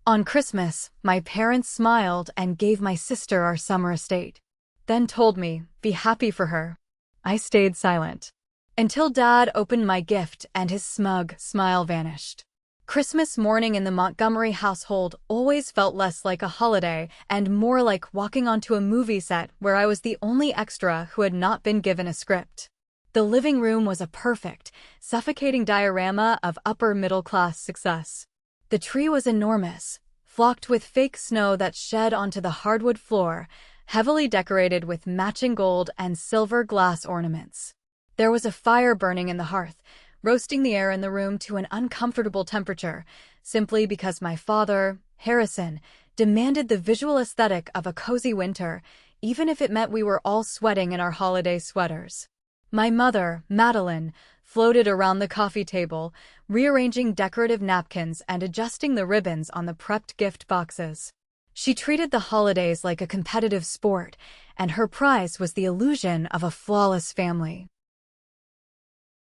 On Christmas, my parents smiled and gave my sister our summer estate. Then told me, be happy for her. I stayed silent. Until Dad opened my gift and his smug smile vanished. Christmas morning in the Montgomery household always felt less like a holiday and more like walking onto a movie set where I was the only extra who had not been given a script. The living room was a perfect, suffocating diorama of upper-middle-class success. The tree was enormous, flocked with fake snow that shed onto the hardwood floor, heavily decorated with matching gold and silver glass ornaments. There was a fire burning in the hearth, roasting the air in the room to an uncomfortable temperature, simply because my father, Harrison, demanded the visual aesthetic of a cozy winter, even if it meant we were all sweating in our holiday sweaters. My mother, Madeline, floated around the coffee table, rearranging decorative napkins and adjusting the ribbons on the prepped gift boxes. She treated the holidays like a competitive sport, and her prize was the illusion of a flawless family.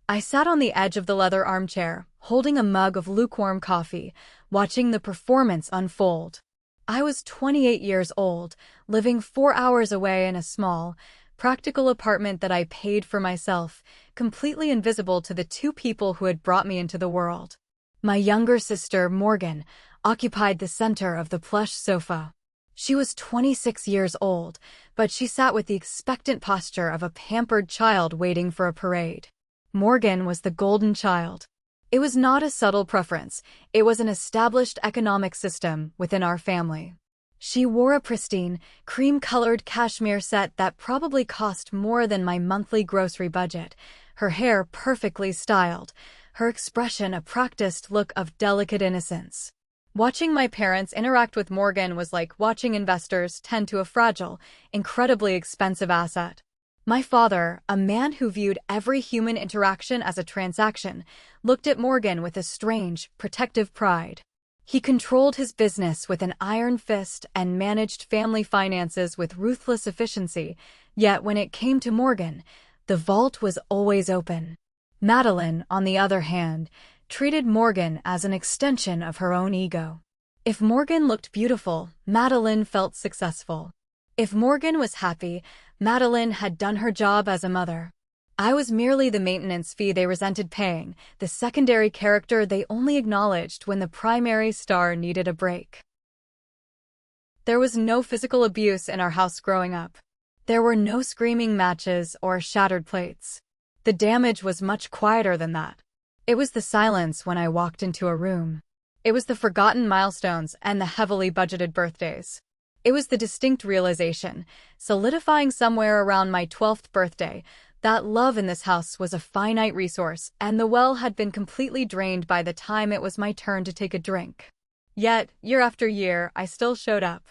I sat on the edge of the leather armchair, holding a mug of lukewarm coffee, watching the performance unfold. I was 28 years old, living 4 hours away in a small, practical apartment that I paid for myself, completely invisible to the two people who had brought me into the world. My younger sister, Morgan, occupied the center of the plush sofa. She was 26 years old, but she sat with the expectant posture of a pampered child waiting for a parade. Morgan was the golden child. It was not a subtle preference, it was an established economic system within our family. She wore a pristine, cream-colored cashmere set that probably cost more than my monthly grocery budget, her hair perfectly styled, her expression a practiced look of delicate innocence. Watching my parents interact with Morgan was like watching investors tend to a fragile, incredibly expensive asset. My father, a man who viewed every human interaction as a transaction, looked at Morgan with a strange, protective pride. He controlled his business with an iron fist and managed family finances with ruthless efficiency, yet when it came to Morgan, the vault was always open. Madeline, on the other hand, treated Morgan as an extension of her own ego. If Morgan looked beautiful, Madeline felt successful. If Morgan was happy, Madeline had done her job as a mother. I was merely the maintenance fee they resented paying, the secondary character they only acknowledged when the primary star needed a break. There was no physical abuse in our house growing up. There were no screaming matches or shattered plates. The damage was much quieter than that. It was the silence when I walked into a room. It was the forgotten milestones and the heavily budgeted birthdays. It was the distinct realization, solidifying somewhere around my 12th birthday, that love in this house was a finite resource and the well had been completely drained by the time it was my turn to take a drink. Yet, year after year, I still showed up.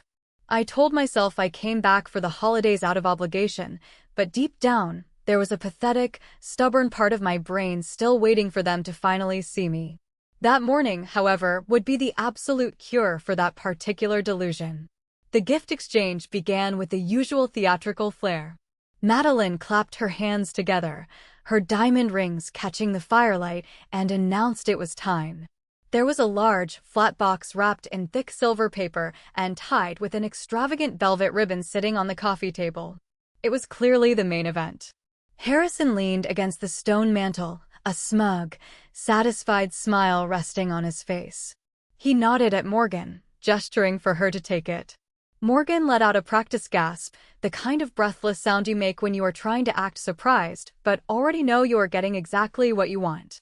I told myself I came back for the holidays out of obligation, but deep down, there was a pathetic, stubborn part of my brain still waiting for them to finally see me. That morning, however, would be the absolute cure for that particular delusion. The gift exchange began with the usual theatrical flair. Madeline clapped her hands together, her diamond rings catching the firelight, and announced it was time. There was a large, flat box wrapped in thick silver paper and tied with an extravagant velvet ribbon sitting on the coffee table. It was clearly the main event. Harrison leaned against the stone mantel, a smug, satisfied smile resting on his face. He nodded at Morgan, gesturing for her to take it. Morgan let out a practiced gasp, the kind of breathless sound you make when you are trying to act surprised, but already know you are getting exactly what you want.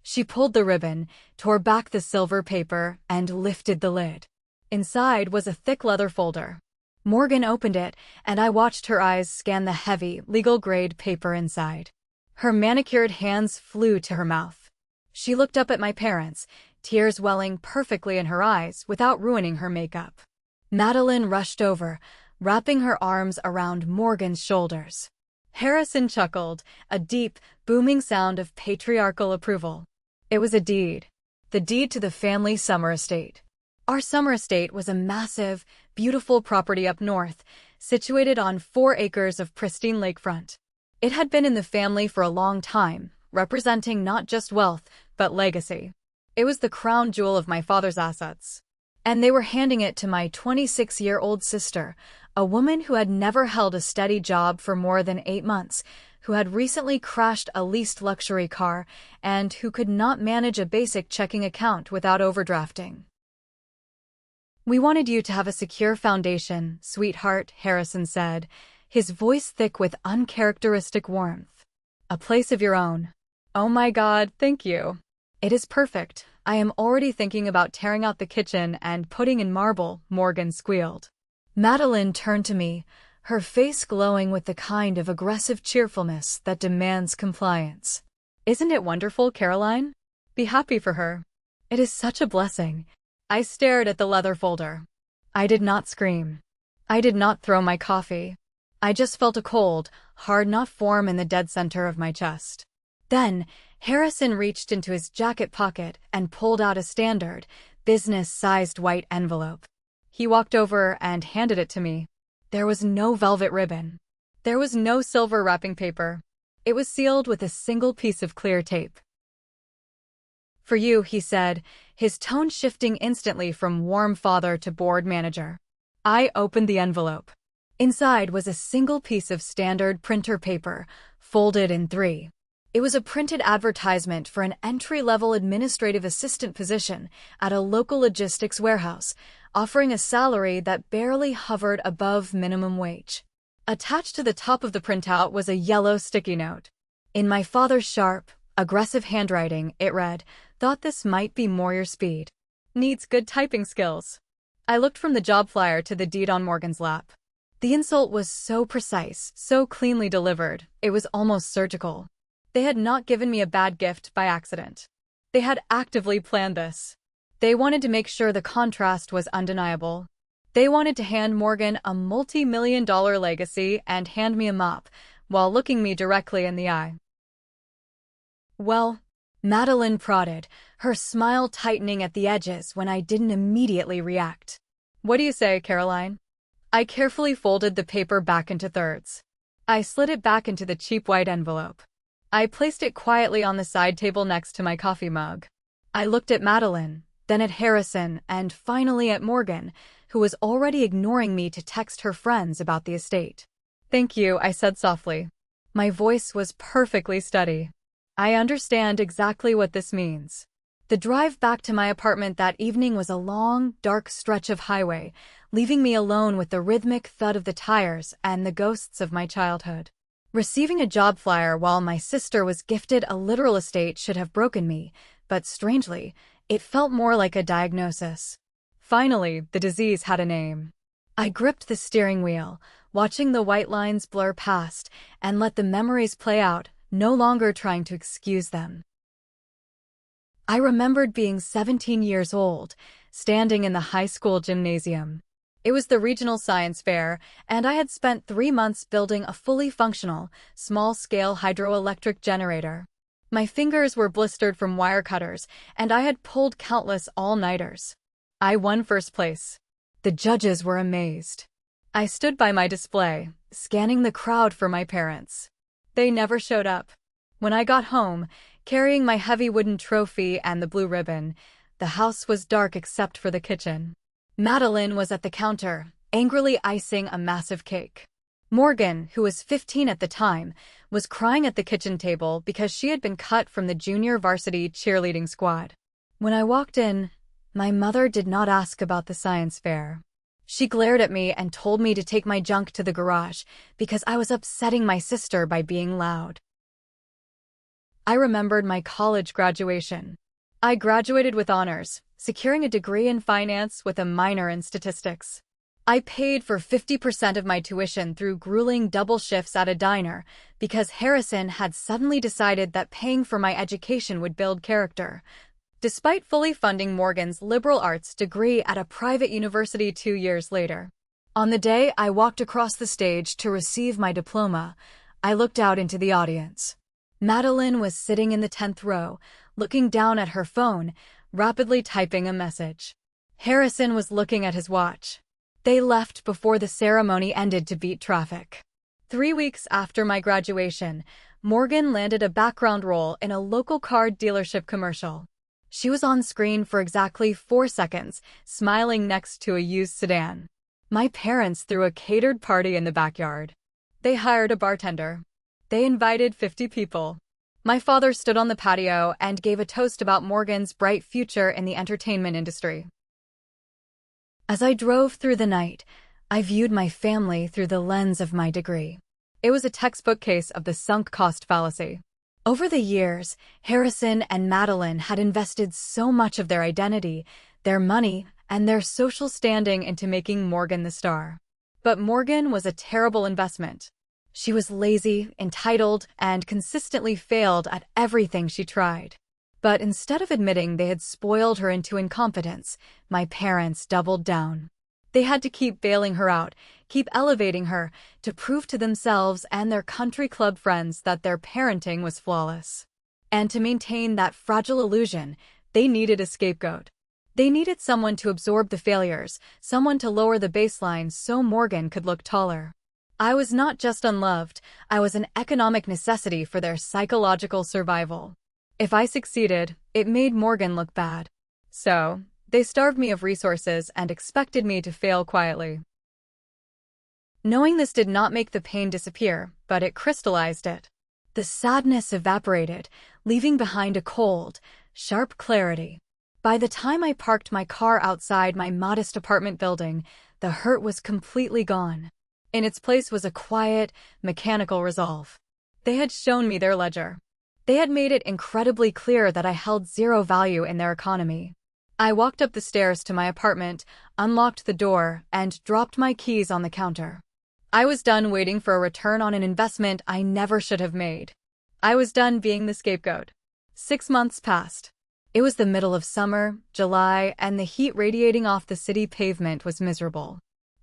She pulled the ribbon, tore back the silver paper, and lifted the lid. Inside was a thick leather folder. Morgan opened it, and I watched her eyes scan the heavy, legal-grade paper inside. Her manicured hands flew to her mouth. She looked up at my parents, tears welling perfectly in her eyes without ruining her makeup. Madeline rushed over, wrapping her arms around Morgan's shoulders. Harrison chuckled, a deep, booming sound of patriarchal approval. It was a deed. The deed to the family summer estate. Our summer estate was a massive, beautiful property up north, situated on 4 acres of pristine lakefront. It had been in the family for a long time, representing not just wealth, but legacy. It was the crown jewel of my father's assets. And they were handing it to my 26-year-old sister, a woman who had never held a steady job for more than 8 months, who had recently crashed a leased luxury car, and who could not manage a basic checking account without overdrafting. "We wanted you to have a secure foundation, sweetheart," Harrison said, his voice thick with uncharacteristic warmth. "A place of your own." "Oh my God, thank you. It is perfect. I am already thinking about tearing out the kitchen and putting in marble," Morgan squealed. Madeline turned to me, her face glowing with the kind of aggressive cheerfulness that demands compliance. "Isn't it wonderful, Caroline? Be happy for her. It is such a blessing." I stared at the leather folder. I did not scream. I did not throw my coffee. I just felt a cold, hard knot form in the dead center of my chest. Then, Harrison reached into his jacket pocket and pulled out a standard, business-sized white envelope. He walked over and handed it to me. There was no velvet ribbon. There was no silver wrapping paper. It was sealed with a single piece of clear tape. "For you," he said, his tone shifting instantly from warm father to bored manager. I opened the envelope. Inside was a single piece of standard printer paper, folded in 3. It was a printed advertisement for an entry-level administrative assistant position at a local logistics warehouse, offering a salary that barely hovered above minimum wage. Attached to the top of the printout was a yellow sticky note. In my father's sharp, aggressive handwriting, it read, "Thought this might be more your speed. Needs good typing skills." I looked from the job flyer to the deed on Morgan's lap. The insult was so precise, so cleanly delivered, it was almost surgical. They had not given me a bad gift by accident. They had actively planned this. They wanted to make sure the contrast was undeniable. They wanted to hand Morgan a multi-million-dollar legacy and hand me a mop, while looking me directly in the eye. "Well," Madeline prodded, her smile tightening at the edges when I didn't immediately react. "What do you say, Caroline?" I carefully folded the paper back into thirds. I slid it back into the cheap white envelope. I placed it quietly on the side table next to my coffee mug. I looked at Madeline, then at Harrison, and finally at Morgan, who was already ignoring me to text her friends about the estate. "Thank you," I said softly. My voice was perfectly steady. "I understand exactly what this means." The drive back to my apartment that evening was a long, dark stretch of highway, leaving me alone with the rhythmic thud of the tires and the ghosts of my childhood. Receiving a job flyer while my sister was gifted a literal estate should have broken me, but strangely, it felt more like a diagnosis. Finally, the disease had a name. I gripped the steering wheel, watching the white lines blur past, and let the memories play out, no longer trying to excuse them. I remembered being 17 years old, standing in the high school gymnasium. It was the regional science fair, and I had spent 3 months building a fully functional, small-scale hydroelectric generator. My fingers were blistered from wire cutters, and I had pulled countless all-nighters. I won first place. The judges were amazed. I stood by my display, scanning the crowd for my parents. They never showed up. When I got home, carrying my heavy wooden trophy and the blue ribbon, the house was dark except for the kitchen. Madeline was at the counter, angrily icing a massive cake. Morgan, who was 15 at the time, was crying at the kitchen table because she had been cut from the junior varsity cheerleading squad. When I walked in, my mother did not ask about the science fair. She glared at me and told me to take my junk to the garage because I was upsetting my sister by being loud. I remembered my college graduation. I graduated with honors, securing a degree in finance with a minor in statistics. I paid for 50% of my tuition through grueling double shifts at a diner because Harrison had suddenly decided that paying for my education would build character, despite fully funding Morgan's liberal arts degree at a private university 2 years later. On the day I walked across the stage to receive my diploma, I looked out into the audience. Madeline was sitting in the 10th row, looking down at her phone, rapidly typing a message. Harrison was looking at his watch. They left before the ceremony ended to beat traffic. 3 weeks after my graduation, Morgan landed a background role in a local car dealership commercial. She was on screen for exactly 4 seconds, smiling next to a used sedan. My parents threw a catered party in the backyard. They hired a bartender. They invited 50 people. My father stood on the patio and gave a toast about Morgan's bright future in the entertainment industry. As I drove through the night, I viewed my family through the lens of my degree. It was a textbook case of the sunk cost fallacy. Over the years, Harrison and Madeline had invested so much of their identity, their money, and their social standing into making Morgan the star. But Morgan was a terrible investment. She was lazy, entitled, and consistently failed at everything she tried. But instead of admitting they had spoiled her into incompetence, my parents doubled down. They had to keep bailing her out, keep elevating her, to prove to themselves and their country club friends that their parenting was flawless. And to maintain that fragile illusion, they needed a scapegoat. They needed someone to absorb the failures, someone to lower the baseline so Morgan could look taller. I was not just unloved, I was an economic necessity for their psychological survival. If I succeeded, it made Morgan look bad. So, they starved me of resources and expected me to fail quietly. Knowing this did not make the pain disappear, but it crystallized it. The sadness evaporated, leaving behind a cold, sharp clarity. By the time I parked my car outside my modest apartment building, the hurt was completely gone. In its place was a quiet, mechanical resolve. They had shown me their ledger. They had made it incredibly clear that I held zero value in their economy. I walked up the stairs to my apartment, unlocked the door, and dropped my keys on the counter. I was done waiting for a return on an investment I never should have made. I was done being the scapegoat. 6 months passed. It was the middle of summer, July, and the heat radiating off the city pavement was miserable.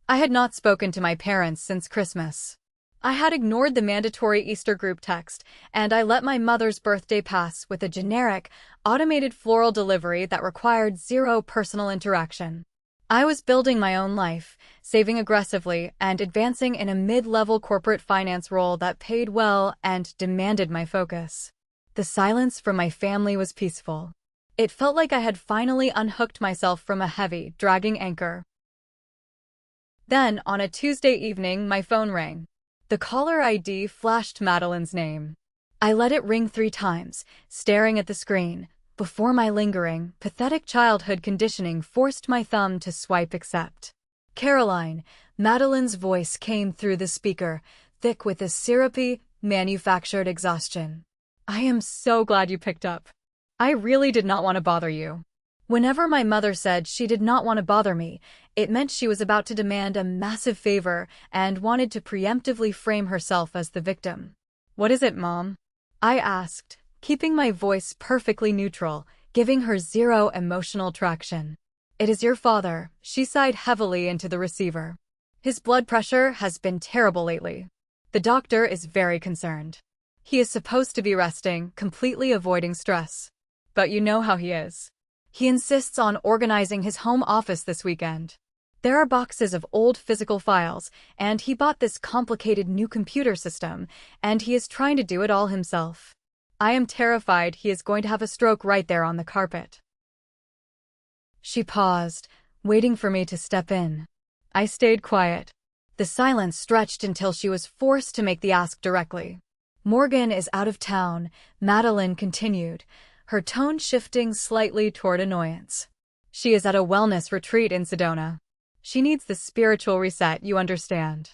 I had not spoken to my parents since Christmas. I had ignored the mandatory Easter group text, and I let my mother's birthday pass with a generic, automated floral delivery that required zero personal interaction. I was building my own life, saving aggressively, and advancing in a mid-level corporate finance role that paid well and demanded my focus. The silence from my family was peaceful. It felt like I had finally unhooked myself from a heavy, dragging anchor. Then, on a Tuesday evening, my phone rang. The caller ID flashed Madeline's name. I let it ring 3 times, staring at the screen, before my lingering, pathetic childhood conditioning forced my thumb to swipe accept. Caroline, Madeline's voice came through the speaker, thick with a syrupy, manufactured exhaustion. I am so glad you picked up. I really did not want to bother you. Whenever my mother said she did not want to bother me, it meant she was about to demand a massive favor and wanted to preemptively frame herself as the victim. "What is it, Mom?" I asked, keeping my voice perfectly neutral, giving her zero emotional traction. "It is your father," she sighed heavily into the receiver. "His blood pressure has been terrible lately. The doctor is very concerned. He is supposed to be resting, completely avoiding stress. But you know how he is. He insists on organizing his home office this weekend. There are boxes of old physical files, and he bought this complicated new computer system, and he is trying to do it all himself. I am terrified he is going to have a stroke right there on the carpet." She paused, waiting for me to step in. I stayed quiet. The silence stretched until she was forced to make the ask directly. "Morgan is out of town," Madeline continued, her tone shifting slightly toward annoyance. "She is at a wellness retreat in Sedona. She needs the spiritual reset, you understand.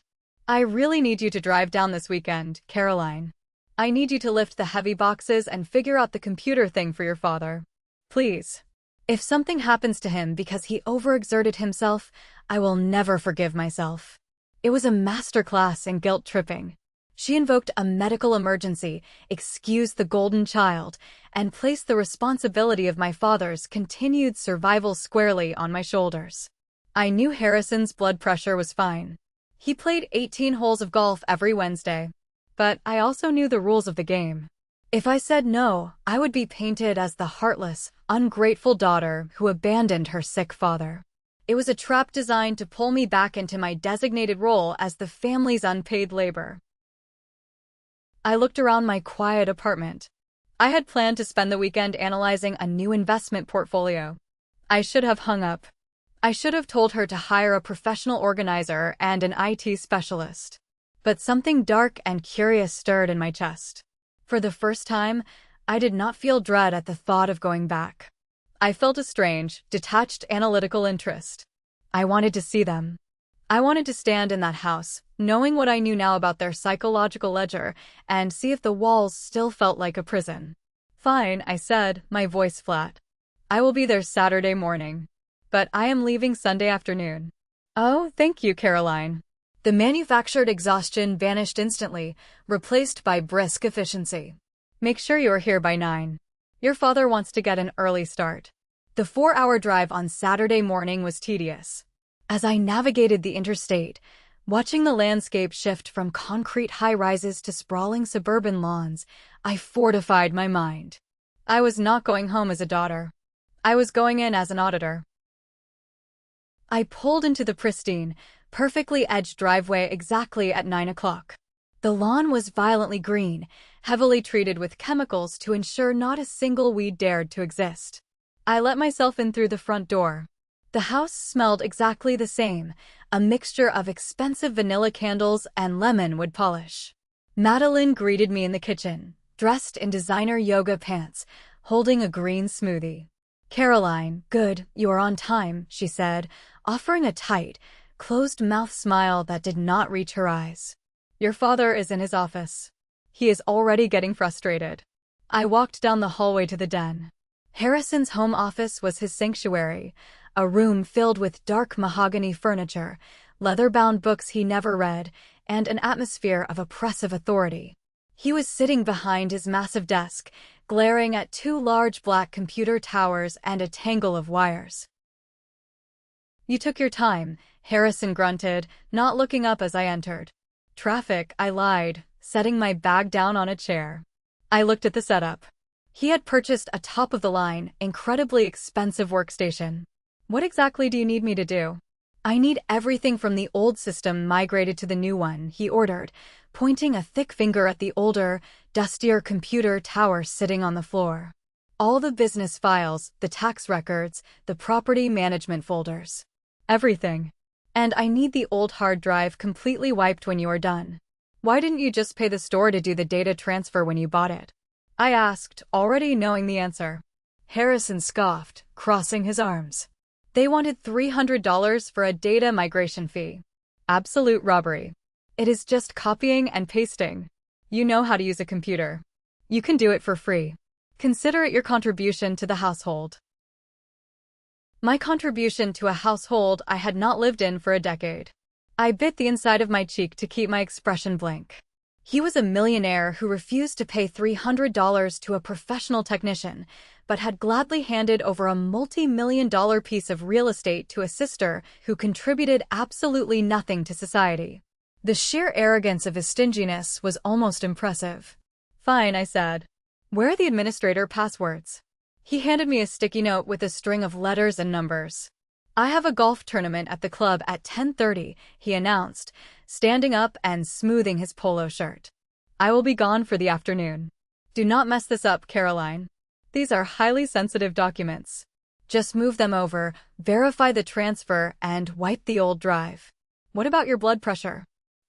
I really need you to drive down this weekend, Caroline. I need you to lift the heavy boxes and figure out the computer thing for your father. Please. If something happens to him because he overexerted himself, I will never forgive myself." It was a masterclass in guilt tripping. She invoked a medical emergency, excused the golden child, and placed the responsibility of my father's continued survival squarely on my shoulders. I knew Harrison's blood pressure was fine. He played 18 holes of golf every Wednesday. But I also knew the rules of the game. If I said no, I would be painted as the heartless, ungrateful daughter who abandoned her sick father. It was a trap designed to pull me back into my designated role as the family's unpaid labor. I looked around my quiet apartment. I had planned to spend the weekend analyzing a new investment portfolio. I should have hung up. I should have told her to hire a professional organizer and an IT specialist. But something dark and curious stirred in my chest. For the first time, I did not feel dread at the thought of going back. I felt a strange, detached analytical interest. I wanted to see them. I wanted to stand in that house, knowing what I knew now about their psychological ledger, and see if the walls still felt like a prison. Fine, I said, my voice flat. I will be there Saturday morning. But I am leaving Sunday afternoon. Oh, thank you, Caroline. The manufactured exhaustion vanished instantly, replaced by brisk efficiency. Make sure you are here by 9. Your father wants to get an early start. The 4-hour drive on Saturday morning was tedious. As I navigated the interstate, watching the landscape shift from concrete high-rises to sprawling suburban lawns, I fortified my mind. I was not going home as a daughter. I was going in as an auditor. I pulled into the pristine, perfectly edged driveway exactly at 9 o'clock. The lawn was violently green, heavily treated with chemicals to ensure not a single weed dared to exist. I let myself in through the front door. The house smelled exactly the same, a mixture of expensive vanilla candles and lemon wood polish. Madeline greeted me in the kitchen, dressed in designer yoga pants, holding a green smoothie. Caroline, good, you are on time, she said, offering a tight, closed-mouth smile that did not reach her eyes. Your father is in his office. He is already getting frustrated. I walked down the hallway to the den. Harrison's home office was his sanctuary, a room filled with dark mahogany furniture, leather-bound books he never read, and an atmosphere of oppressive authority. He was sitting behind his massive desk, glaring at 2 large black computer towers and a tangle of wires. You took your time, Harrison grunted, not looking up as I entered. Traffic, I lied, setting my bag down on a chair. I looked at the setup. He had purchased a top-of-the-line, incredibly expensive workstation. What exactly do you need me to do? I need everything from the old system migrated to the new one, he ordered, pointing a thick finger at the older, dustier computer tower sitting on the floor. All the business files, the tax records, the property management folders. Everything. And I need the old hard drive completely wiped when you are done. Why didn't you just pay the store to do the data transfer when you bought it? I asked, already knowing the answer. Harrison scoffed, crossing his arms. They wanted $300 for a data migration fee. Absolute robbery. It is just copying and pasting. You know how to use a computer. You can do it for free. Consider it your contribution to the household. My contribution to a household I had not lived in for a decade. I bit the inside of my cheek to keep my expression blank. He was a millionaire who refused to pay $300 to a professional technician, but had gladly handed over a multi-million-dollar piece of real estate to a sister who contributed absolutely nothing to society. The sheer arrogance of his stinginess was almost impressive. Fine, I said. Where are the administrator passwords? He handed me a sticky note with a string of letters and numbers. I have a golf tournament at the club at 10:30, he announced, standing up and smoothing his polo shirt. I will be gone for the afternoon. Do not mess this up, Caroline. These are highly sensitive documents. Just move them over, verify the transfer, and wipe the old drive. What about your blood pressure?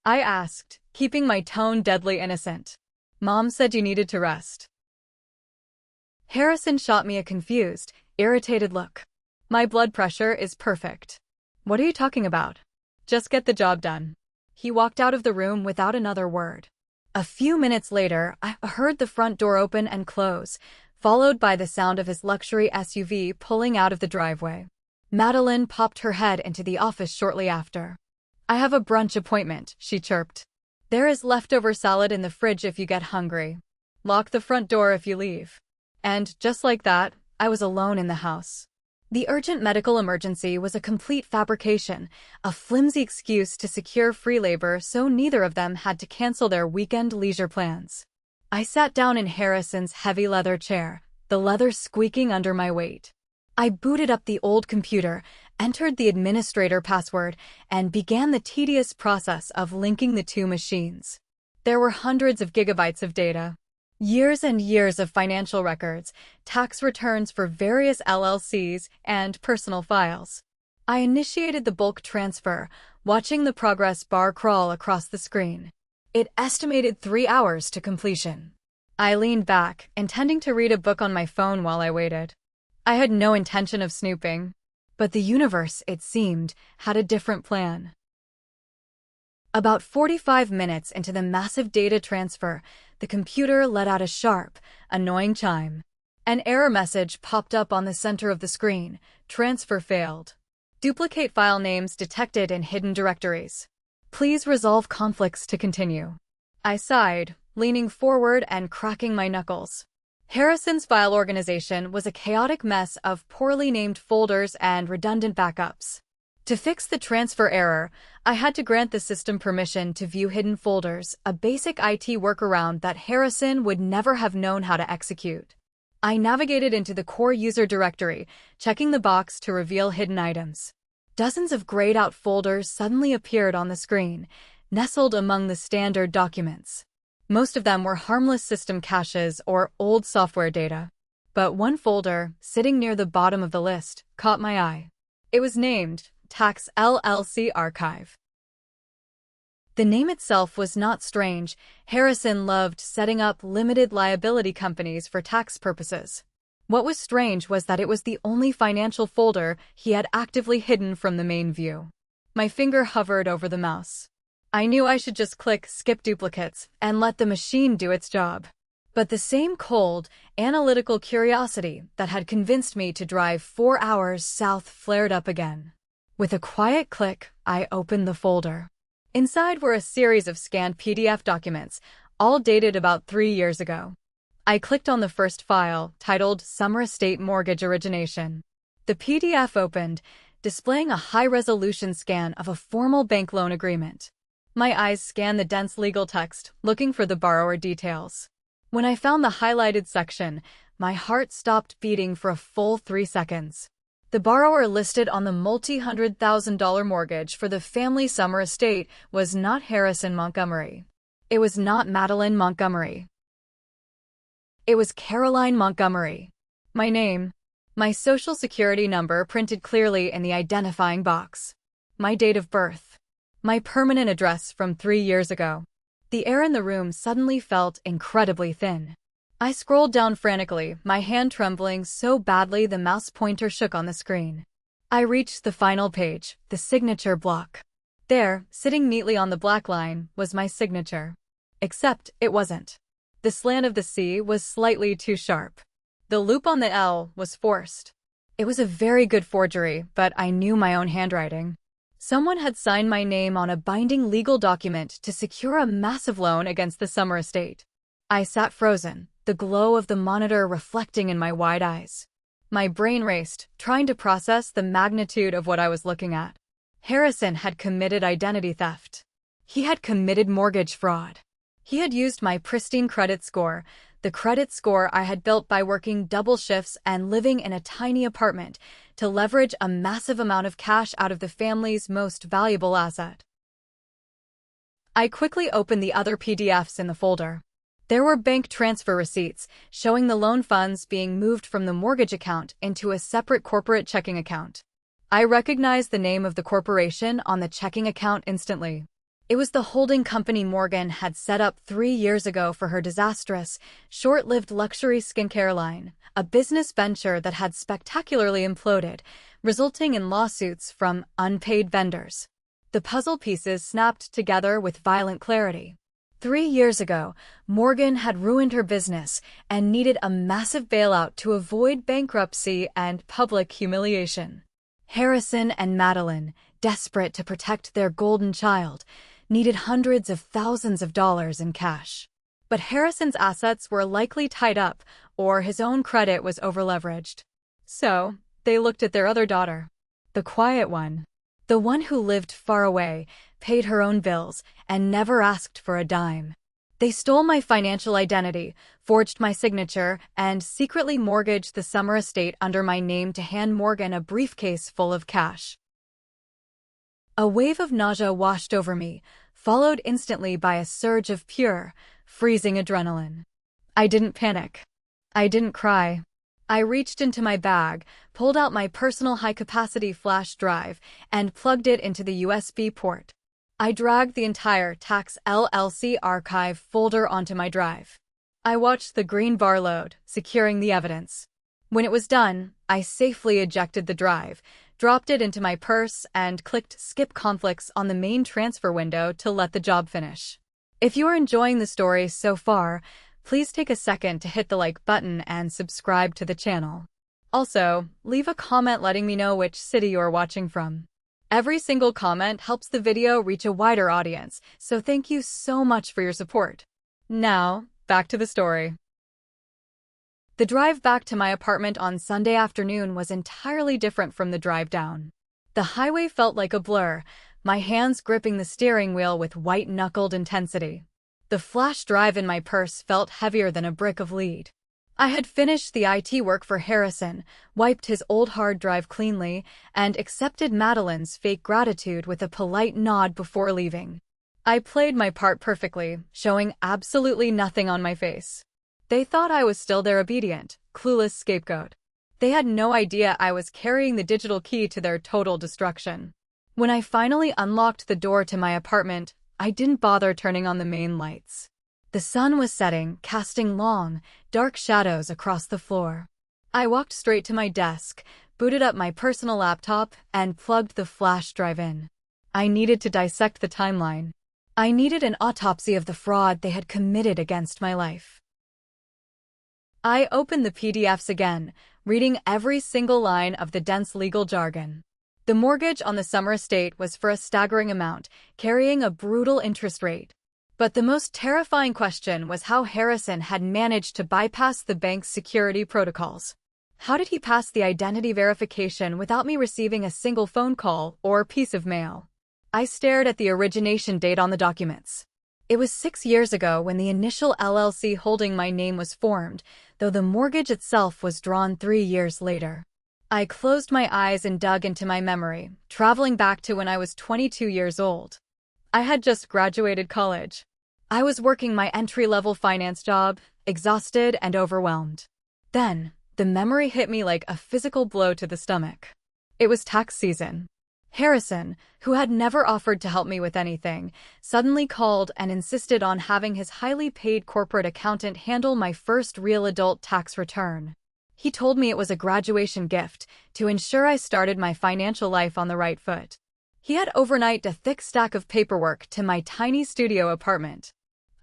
I asked, keeping my tone deadly innocent. Mom said you needed to rest. Harrison shot me a confused, irritated look. My blood pressure is perfect. What are you talking about? Just get the job done. He walked out of the room without another word. A few minutes later, I heard the front door open and close, followed by the sound of his luxury SUV pulling out of the driveway. Madeline popped her head into the office shortly after. I have a brunch appointment, she chirped. There is leftover salad in the fridge if you get hungry. Lock the front door if you leave. And, just like that, I was alone in the house. The urgent medical emergency was a complete fabrication, a flimsy excuse to secure free labor so neither of them had to cancel their weekend leisure plans. I sat down in Harrison's heavy leather chair, the leather squeaking under my weight. I booted up the old computer, entered the administrator password, and began the tedious process of linking the two machines. There were hundreds of gigabytes of data. Years and years of financial records, tax returns for various LLCs, and personal files. I initiated the bulk transfer, watching the progress bar crawl across the screen. It estimated 3 hours to completion. I leaned back, intending to read a book on my phone while I waited. I had no intention of snooping. But the universe, it seemed, had a different plan. About 45 minutes into the massive data transfer, the computer let out a sharp, annoying chime. An error message popped up on the center of the screen. Transfer failed. Duplicate file names detected in hidden directories. Please resolve conflicts to continue. I sighed, leaning forward and cracking my knuckles. Harrison's file organization was a chaotic mess of poorly named folders and redundant backups. To fix the transfer error, I had to grant the system permission to view hidden folders, a basic IT workaround that Harrison would never have known how to execute. I navigated into the core user directory, checking the box to reveal hidden items. Dozens of grayed-out folders suddenly appeared on the screen, nestled among the standard documents. Most of them were harmless system caches or old software data. But one folder, sitting near the bottom of the list, caught my eye. It was named Tax LLC Archive. The name itself was not strange. Harrison loved setting up limited liability companies for tax purposes. What was strange was that it was the only financial folder he had actively hidden from the main view. My finger hovered over the mouse. I knew I should just click Skip Duplicates and let the machine do its job. But the same cold, analytical curiosity that had convinced me to drive 4 hours south flared up again. With a quiet click, I opened the folder. Inside were a series of scanned PDF documents, all dated about 3 years ago. I clicked on the first file, titled Summer Estate Mortgage Origination. The PDF opened, displaying a high-resolution scan of a formal bank loan agreement. My eyes scanned the dense legal text, looking for the borrower details. When I found the highlighted section, my heart stopped beating for a full 3 seconds. The borrower listed on the multi-$100,000 mortgage for the family summer estate was not Harrison Montgomery. It was not Madeline Montgomery. It was Caroline Montgomery. My name, my social security number printed clearly in the identifying box. My date of birth. My permanent address from 3 years ago. The air in the room suddenly felt incredibly thin. I scrolled down frantically, my hand trembling so badly the mouse pointer shook on the screen. I reached the final page, the signature block. There, sitting neatly on the black line, was my signature. Except it wasn't. The slant of the C was slightly too sharp. The loop on the L was forced. It was a very good forgery, but I knew my own handwriting. Someone had signed my name on a binding legal document to secure a massive loan against the summer estate. I sat frozen, the glow of the monitor reflecting in my wide eyes. My brain raced, trying to process the magnitude of what I was looking at. Harrison had committed identity theft. He had committed mortgage fraud. He had used my pristine credit score, the credit score I had built by working double shifts and living in a tiny apartment, to leverage a massive amount of cash out of the family's most valuable asset. I quickly opened the other PDFs in the folder. There were bank transfer receipts showing the loan funds being moved from the mortgage account into a separate corporate checking account. I recognized the name of the corporation on the checking account instantly. It was the holding company Morgan had set up 3 years ago for her disastrous, short-lived luxury skincare line, a business venture that had spectacularly imploded, resulting in lawsuits from unpaid vendors. The puzzle pieces snapped together with violent clarity. 3 years ago, Morgan had ruined her business and needed a massive bailout to avoid bankruptcy and public humiliation. Harrison and Madeline, desperate to protect their golden child, needed hundreds of thousands of dollars in cash. But Harrison's assets were likely tied up, or his own credit was overleveraged. So, they looked at their other daughter. The quiet one. The one who lived far away, paid her own bills, and never asked for a dime. They stole my financial identity, forged my signature, and secretly mortgaged the summer estate under my name to hand Morgan a briefcase full of cash. A wave of nausea washed over me, followed instantly by a surge of pure, freezing adrenaline. I didn't panic. I didn't cry. I reached into my bag, pulled out my personal high-capacity flash drive, and plugged it into the USB port. I dragged the entire Tax LLC archive folder onto my drive. I watched the green bar load, securing the evidence. When it was done, I safely ejected the drive, dropped it into my purse, and clicked Skip Conflicts on the main transfer window to let the job finish. If you are enjoying the story so far, please take a second to hit the like button and subscribe to the channel. Also, leave a comment letting me know which city you are watching from. Every single comment helps the video reach a wider audience, so thank you so much for your support. Now, back to the story. The drive back to my apartment on Sunday afternoon was entirely different from the drive down. The highway felt like a blur, my hands gripping the steering wheel with white-knuckled intensity. The flash drive in my purse felt heavier than a brick of lead. I had finished the IT work for Harrison, wiped his old hard drive cleanly, and accepted Madeline's fake gratitude with a polite nod before leaving. I played my part perfectly, showing absolutely nothing on my face. They thought I was still their obedient, clueless scapegoat. They had no idea I was carrying the digital key to their total destruction. When I finally unlocked the door to my apartment, I didn't bother turning on the main lights. The sun was setting, casting long, dark shadows across the floor. I walked straight to my desk, booted up my personal laptop, and plugged the flash drive in. I needed to dissect the timeline. I needed an autopsy of the fraud they had committed against my life. I opened the PDFs again, reading every single line of the dense legal jargon. The mortgage on the summer estate was for a staggering amount, carrying a brutal interest rate. But the most terrifying question was how Harrison had managed to bypass the bank's security protocols. How did he pass the identity verification without me receiving a single phone call or piece of mail? I stared at the origination date on the documents. It was 6 years ago when the initial LLC holding my name was formed, though the mortgage itself was drawn 3 years later. I closed my eyes and dug into my memory, traveling back to when I was 22 years old. I had just graduated college. I was working my entry-level finance job, exhausted and overwhelmed. Then, the memory hit me like a physical blow to the stomach. It was tax season. Harrison, who had never offered to help me with anything, suddenly called and insisted on having his highly paid corporate accountant handle my first real adult tax return. He told me it was a graduation gift to ensure I started my financial life on the right foot. He had overnighted a thick stack of paperwork to my tiny studio apartment.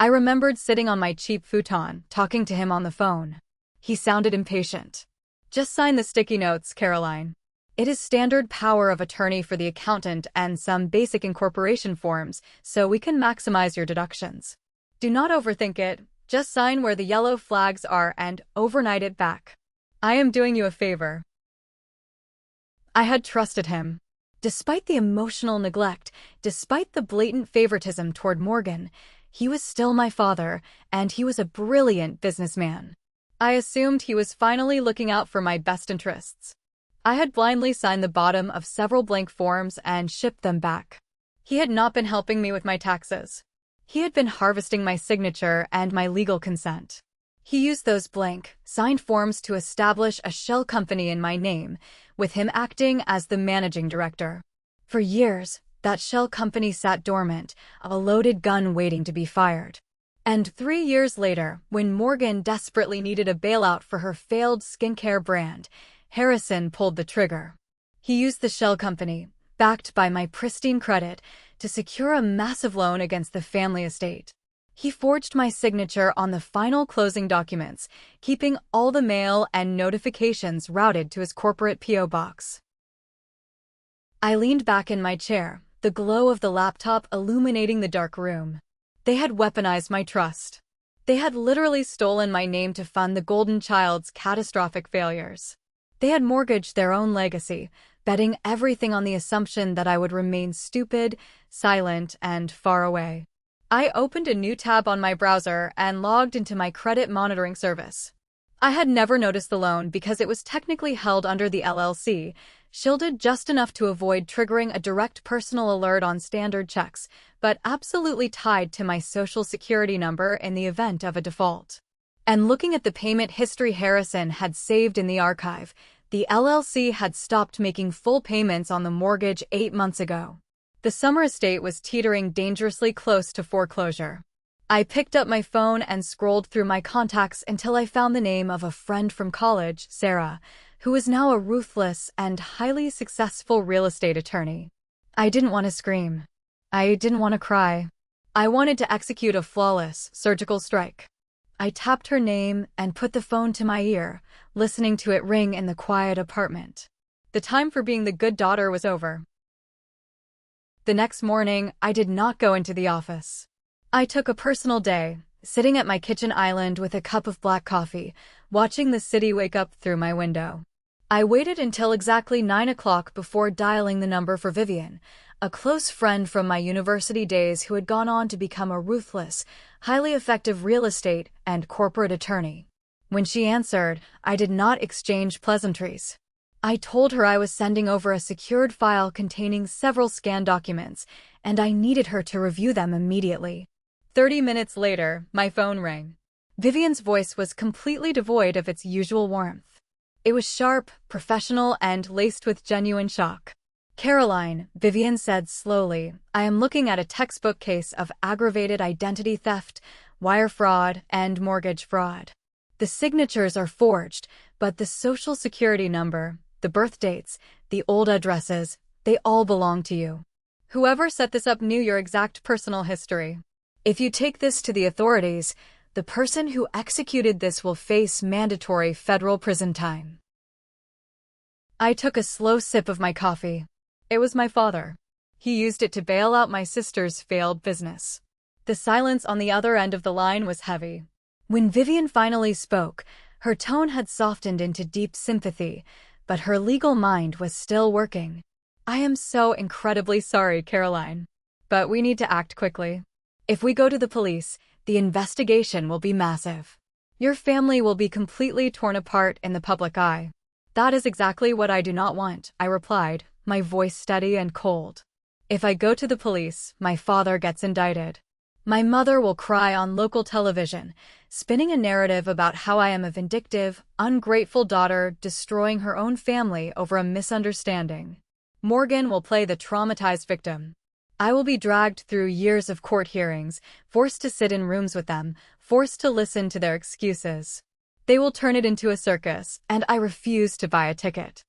I remembered sitting on my cheap futon, talking to him on the phone. He sounded impatient. "Just sign the sticky notes, Caroline. It is standard power of attorney for the accountant and some basic incorporation forms, so we can maximize your deductions. Do not overthink it, just sign where the yellow flags are and overnight it back. I am doing you a favor." I had trusted him. Despite the emotional neglect, despite the blatant favoritism toward Morgan, he was still my father, and he was a brilliant businessman. I assumed he was finally looking out for my best interests. I had blindly signed the bottom of several blank forms and shipped them back. He had not been helping me with my taxes. He had been harvesting my signature and my legal consent. He used those blank, signed forms to establish a shell company in my name, with him acting as the managing director. For years, that shell company sat dormant, a loaded gun waiting to be fired. And 3 years later, when Morgan desperately needed a bailout for her failed skincare brand, Harrison pulled the trigger. He used the shell company, backed by my pristine credit, to secure a massive loan against the family estate. He forged my signature on the final closing documents, keeping all the mail and notifications routed to his corporate P.O. box. I leaned back in my chair, the glow of the laptop illuminating the dark room. They had weaponized my trust. They had literally stolen my name to fund the Golden Child's catastrophic failures. They had mortgaged their own legacy, betting everything on the assumption that I would remain stupid, silent, and far away. I opened a new tab on my browser and logged into my credit monitoring service. I had never noticed the loan because it was technically held under the LLC, shielded just enough to avoid triggering a direct personal alert on standard checks, but absolutely tied to my social security number in the event of a default. And looking at the payment history Harrison had saved in the archive, the LLC had stopped making full payments on the mortgage 8 months ago. The summer estate was teetering dangerously close to foreclosure. I picked up my phone and scrolled through my contacts until I found the name of a friend from college, Sarah, who is now a ruthless and highly successful real estate attorney. I didn't want to scream. I didn't want to cry. I wanted to execute a flawless surgical strike. I tapped her name and put the phone to my ear, listening to it ring in the quiet apartment. The time for being the good daughter was over. The next morning, I did not go into the office. I took a personal day, sitting at my kitchen island with a cup of black coffee, watching the city wake up through my window. I waited until exactly 9 o'clock before dialing the number for Vivian, a close friend from my university days who had gone on to become a ruthless, highly effective real estate and corporate attorney. When she answered, I did not exchange pleasantries. I told her I was sending over a secured file containing several scanned documents, and I needed her to review them immediately. 30 minutes later, my phone rang. Vivian's voice was completely devoid of its usual warmth. It was sharp, professional, and laced with genuine shock. Caroline, Vivian said slowly, I am looking at a textbook case of aggravated identity theft, wire fraud, and mortgage fraud. The signatures are forged, but the social security number, the birth dates, the old addresses, they all belong to you. Whoever set this up knew your exact personal history. If you take this to the authorities, the person who executed this will face mandatory federal prison time. I took a slow sip of my coffee. It was my father. He used it to bail out my sister's failed business. The silence on the other end of the line was heavy. When Vivian finally spoke, her tone had softened into deep sympathy, but her legal mind was still working. I am so incredibly sorry, Caroline. But we need to act quickly. If we go to the police, the investigation will be massive. Your family will be completely torn apart in the public eye. That is exactly what I do not want, I replied, my voice steady and cold. If I go to the police, my father gets indicted. My mother will cry on local television, spinning a narrative about how I am a vindictive, ungrateful daughter destroying her own family over a misunderstanding. Morgan will play the traumatized victim. I will be dragged through years of court hearings, forced to sit in rooms with them, forced to listen to their excuses. They will turn it into a circus, and I refuse to buy a ticket.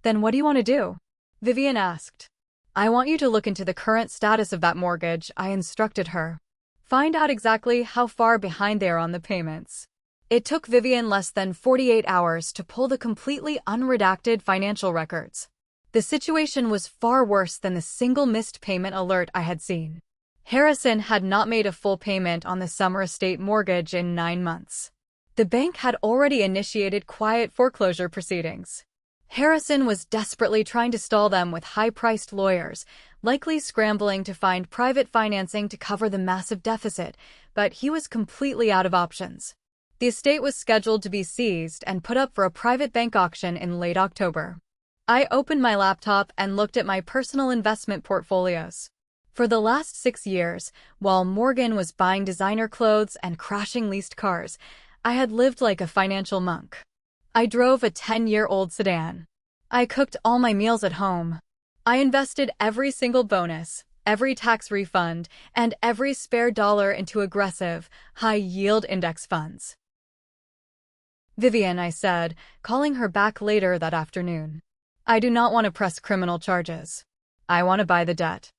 Then what do you want to do? Vivian asked. I want you to look into the current status of that mortgage, I instructed her. Find out exactly how far behind they are on the payments. It took Vivian less than 48 hours to pull the completely unredacted financial records. The situation was far worse than the single missed payment alert I had seen. Harrison had not made a full payment on the summer estate mortgage in 9 months. The bank had already initiated quiet foreclosure proceedings. Harrison was desperately trying to stall them with high-priced lawyers, likely scrambling to find private financing to cover the massive deficit, but he was completely out of options. The estate was scheduled to be seized and put up for a private bank auction in late October. I opened my laptop and looked at my personal investment portfolios. For the last 6 years, while Morgan was buying designer clothes and crashing leased cars, I had lived like a financial monk. I drove a 10-year-old sedan. I cooked all my meals at home. I invested every single bonus, every tax refund, and every spare dollar into aggressive, high-yield index funds. Vivian, I said, calling her back later that afternoon. I do not want to press criminal charges. I want to buy the debt.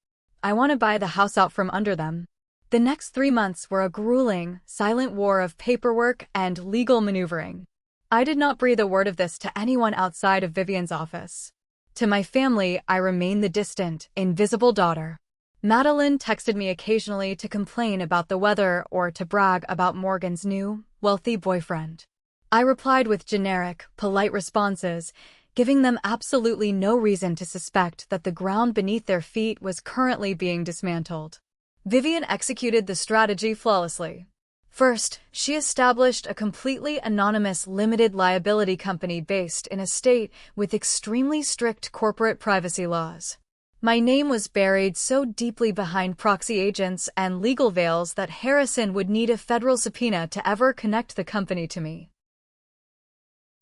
I want to buy the house out from under them. The next 3 months were a grueling, silent war of paperwork and legal maneuvering. I did not breathe a word of this to anyone outside of Vivian's office. To my family, I remained the distant, invisible daughter. Madeline texted me occasionally to complain about the weather or to brag about Morgan's new, wealthy boyfriend. I replied with generic, polite responses, giving them absolutely no reason to suspect that the ground beneath their feet was currently being dismantled. Vivian executed the strategy flawlessly. First, she established a completely anonymous limited liability company based in a state with extremely strict corporate privacy laws. My name was buried so deeply behind proxy agents and legal veils that Harrison would need a federal subpoena to ever connect the company to me.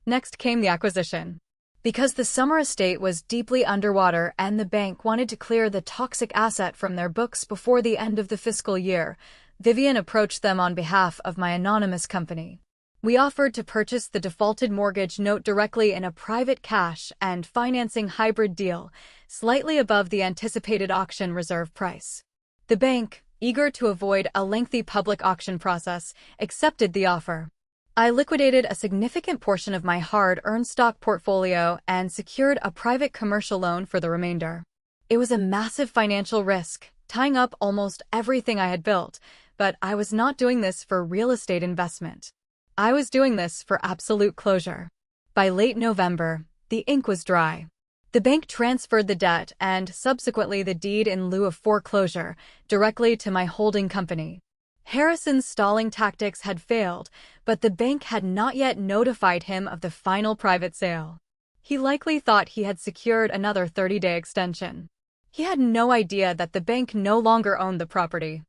Next came the acquisition. Because the summer estate was deeply underwater and the bank wanted to clear the toxic asset from their books before the end of the fiscal year, Vivian approached them on behalf of my anonymous company. We offered to purchase the defaulted mortgage note directly in a private cash and financing hybrid deal, slightly above the anticipated auction reserve price. The bank, eager to avoid a lengthy public auction process, accepted the offer. I liquidated a significant portion of my hard-earned stock portfolio and secured a private commercial loan for the remainder. It was a massive financial risk, tying up almost everything I had built, but I was not doing this for real estate investment. I was doing this for absolute closure. By late November, the ink was dry. The bank transferred the debt and subsequently the deed in lieu of foreclosure directly to my holding company. Harrison's stalling tactics had failed, but the bank had not yet notified him of the final private sale. He likely thought he had secured another 30-day extension. He had no idea that the bank no longer owned the property.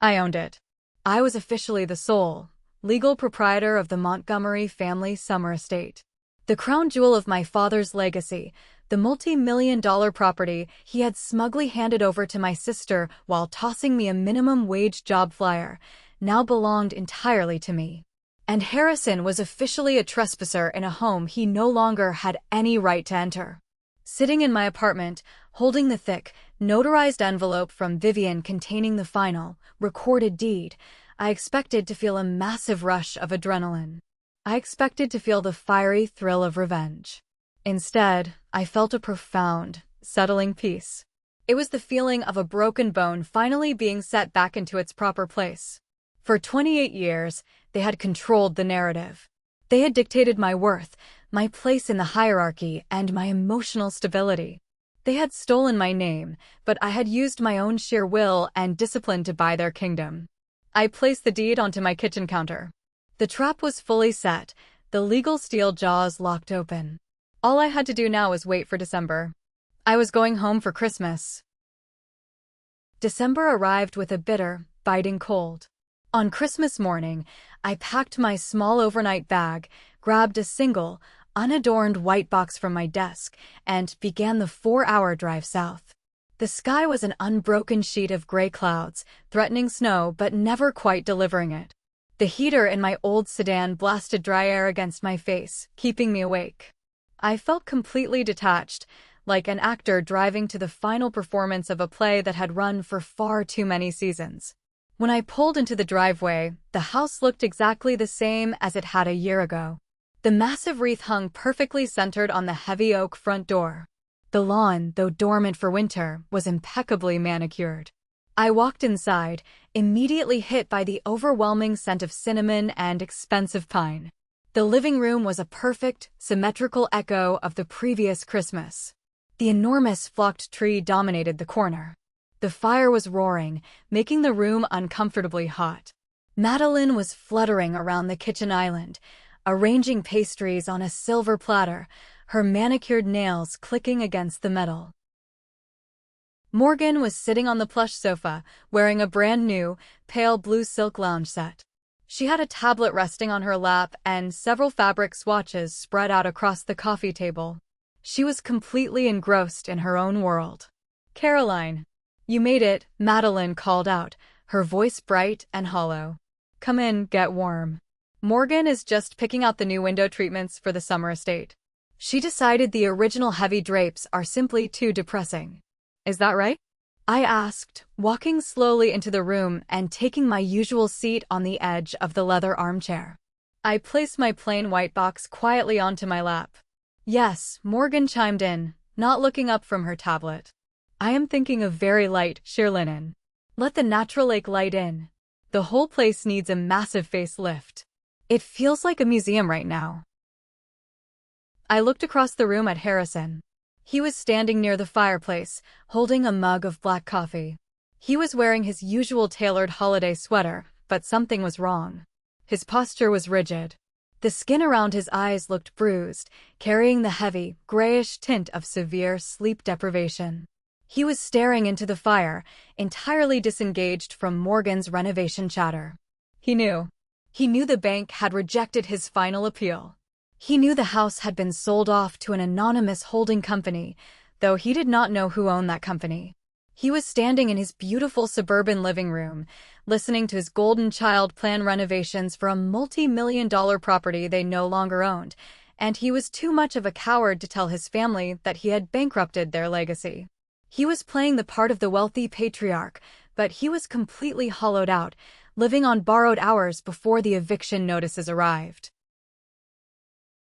I owned it. I was officially the sole, legal proprietor of the Montgomery family summer estate. The crown jewel of my father's legacy, the multi-million-dollar property he had smugly handed over to my sister while tossing me a minimum-wage job flyer, now belonged entirely to me. And Harrison was officially a trespasser in a home he no longer had any right to enter. Sitting in my apartment, holding the thick, notarized envelope from Vivian containing the final, recorded deed, I expected to feel a massive rush of adrenaline. I expected to feel the fiery thrill of revenge. Instead, I felt a profound, settling peace. It was the feeling of a broken bone finally being set back into its proper place. For 28 years, they had controlled the narrative. They had dictated my worth, my place in the hierarchy, and my emotional stability. They had stolen my name, but I had used my own sheer will and discipline to buy their kingdom. I placed the deed onto my kitchen counter. The trap was fully set, the legal steel jaws locked open. All I had to do now was wait for December. I was going home for Christmas. December arrived with a bitter, biting cold. On Christmas morning, I packed my small overnight bag, grabbed a single, unadorned white box from my desk, and began the 4-hour drive south. The sky was an unbroken sheet of gray clouds, threatening snow but never quite delivering it. The heater in my old sedan blasted dry air against my face, keeping me awake. I felt completely detached, like an actor driving to the final performance of a play that had run for far too many seasons. When I pulled into the driveway, the house looked exactly the same as it had a year ago. The massive wreath hung perfectly centered on the heavy oak front door. The lawn, though dormant for winter, was impeccably manicured. I walked inside, immediately hit by the overwhelming scent of cinnamon and expensive pine. The living room was a perfect, symmetrical echo of the previous Christmas. The enormous flocked tree dominated the corner. The fire was roaring, making the room uncomfortably hot. Madeline was fluttering around the kitchen island, arranging pastries on a silver platter, her manicured nails clicking against the metal. Morgan was sitting on the plush sofa, wearing a brand-new, pale blue silk lounge set. She had a tablet resting on her lap and several fabric swatches spread out across the coffee table. She was completely engrossed in her own world. "Caroline, you made it," Madeline called out, her voice bright and hollow. "Come in, get warm. Morgan is just picking out the new window treatments for the summer estate. She decided the original heavy drapes are simply too depressing. Is that right?" I asked, walking slowly into the room and taking my usual seat on the edge of the leather armchair. I placed my plain white box quietly onto my lap. "Yes," Morgan chimed in, not looking up from her tablet. "I am thinking of very light, sheer linen. Let the natural lake light in. The whole place needs a massive facelift. It feels like a museum right now." I looked across the room at Harrison. He was standing near the fireplace, holding a mug of black coffee. He was wearing his usual tailored holiday sweater, but something was wrong. His posture was rigid. The skin around his eyes looked bruised, carrying the heavy, grayish tint of severe sleep deprivation. He was staring into the fire, entirely disengaged from Morgan's renovation chatter. He knew. He knew the bank had rejected his final appeal. He knew the house had been sold off to an anonymous holding company, though he did not know who owned that company. He was standing in his beautiful suburban living room, listening to his golden child plan renovations for a multi-million-dollar property they no longer owned, and he was too much of a coward to tell his family that he had bankrupted their legacy. He was playing the part of the wealthy patriarch, but he was completely hollowed out, living on borrowed hours before the eviction notices arrived.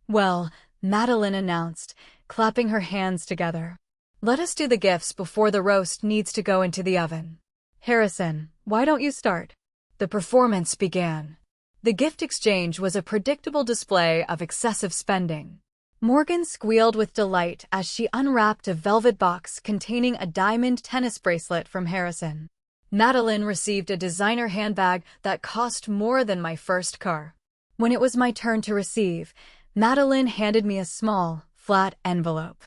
"Well," Madeline announced, clapping her hands together. "Let us do the gifts before the roast needs to go into the oven. Harrison, why don't you start?" The performance began. The gift exchange was a predictable display of excessive spending. Morgan squealed with delight as she unwrapped a velvet box containing a diamond tennis bracelet from Harrison. Madeline received a designer handbag that cost more than my first car. When it was my turn to receive, Madeline handed me a small, flat envelope.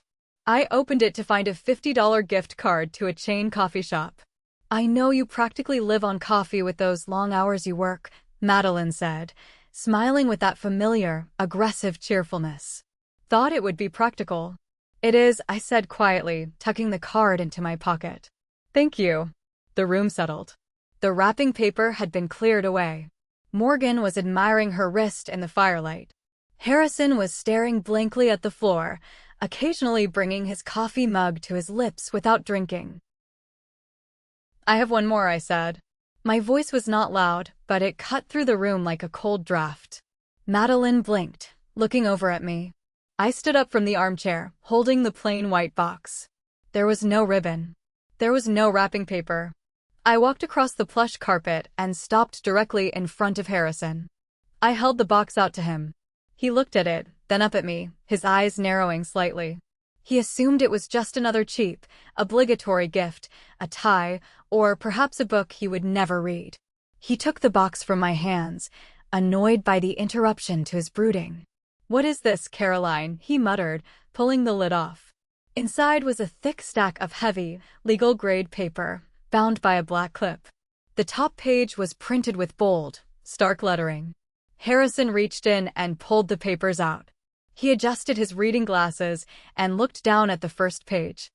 I opened it to find a $50 gift card to a chain coffee shop. "I know you practically live on coffee with those long hours you work," Madeline said, smiling with that familiar, aggressive cheerfulness. "Thought it would be practical." "It is," I said quietly, tucking the card into my pocket. "Thank you." The room settled. The wrapping paper had been cleared away. Morgan was admiring her wrist in the firelight. Harrison was staring blankly at the floor, occasionally bringing his coffee mug to his lips without drinking. "I have one more," I said. My voice was not loud, but it cut through the room like a cold draft. Madeline blinked, looking over at me. I stood up from the armchair, holding the plain white box. There was no ribbon. There was no wrapping paper. I walked across the plush carpet and stopped directly in front of Harrison. I held the box out to him. He looked at it, then up at me, his eyes narrowing slightly. He assumed it was just another cheap, obligatory gift, a tie, or perhaps a book he would never read. He took the box from my hands, annoyed by the interruption to his brooding. "What is this, Caroline?" he muttered, pulling the lid off. Inside was a thick stack of heavy, legal-grade paper, bound by a black clip. The top page was printed with bold, stark lettering. Harrison reached in and pulled the papers out. He adjusted his reading glasses and looked down at the first page.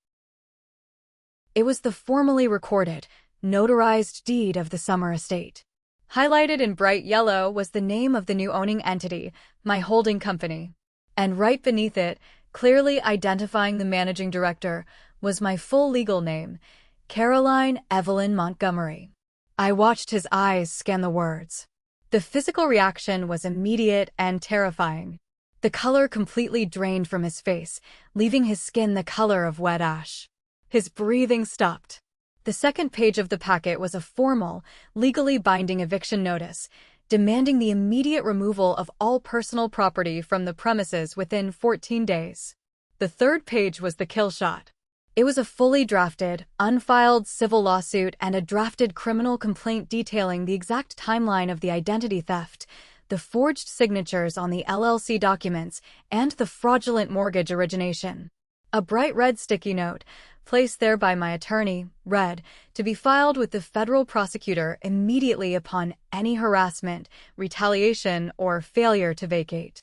It was the formally recorded, notarized deed of the Summer estate. Highlighted in bright yellow was the name of the new owning entity, my holding company. And right beneath it, clearly identifying the managing director, was my full legal name, Caroline Evelyn Montgomery. I watched his eyes scan the words. The physical reaction was immediate and terrifying. The color completely drained from his face, leaving his skin the color of wet ash. His breathing stopped. The second page of the packet was a formal, legally binding eviction notice, demanding the immediate removal of all personal property from the premises within 14 days. The third page was the kill shot. It was a fully drafted, unfiled civil lawsuit and a drafted criminal complaint detailing the exact timeline of the identity theft, the forged signatures on the LLC documents, and the fraudulent mortgage origination. A bright red sticky note, placed there by my attorney, read, "To be filed with the federal prosecutor immediately upon any harassment, retaliation, or failure to vacate."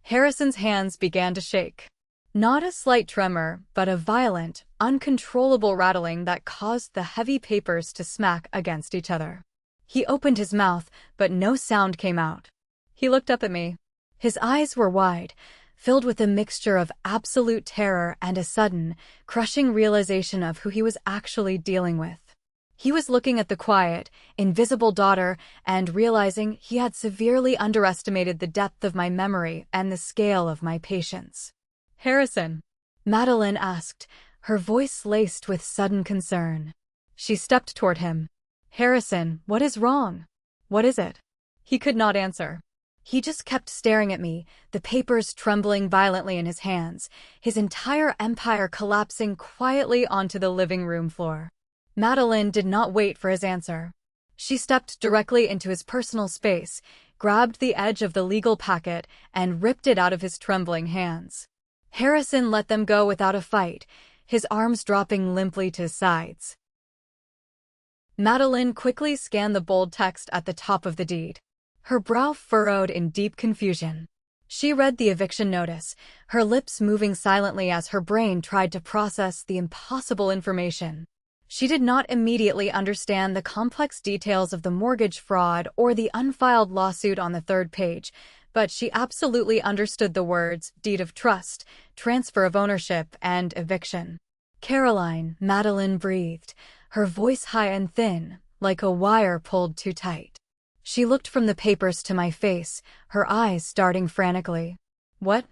Harrison's hands began to shake. Not a slight tremor, but a violent, uncontrollable rattling that caused the heavy papers to smack against each other. He opened his mouth, but no sound came out. He looked up at me. His eyes were wide, filled with a mixture of absolute terror and a sudden, crushing realization of who he was actually dealing with. He was looking at the quiet, invisible daughter and realizing he had severely underestimated the depth of my memory and the scale of my patience. "Harrison?" Madeline asked, her voice laced with sudden concern. She stepped toward him. "Harrison, what is wrong? What is it?" He could not answer. He just kept staring at me, the papers trembling violently in his hands, his entire empire collapsing quietly onto the living room floor. Madeline did not wait for his answer. She stepped directly into his personal space, grabbed the edge of the legal packet, and ripped it out of his trembling hands. Harrison let them go without a fight, his arms dropping limply to his sides. Madeline quickly scanned the bold text at the top of the deed. Her brow furrowed in deep confusion. She read the eviction notice, her lips moving silently as her brain tried to process the impossible information. She did not immediately understand the complex details of the mortgage fraud or the unfiled lawsuit on the third page, but she absolutely understood the words deed of trust, transfer of ownership, and eviction. Caroline, Madeline breathed, her voice high and thin, like a wire pulled too tight. She looked from the papers to my face, her eyes darting frantically. What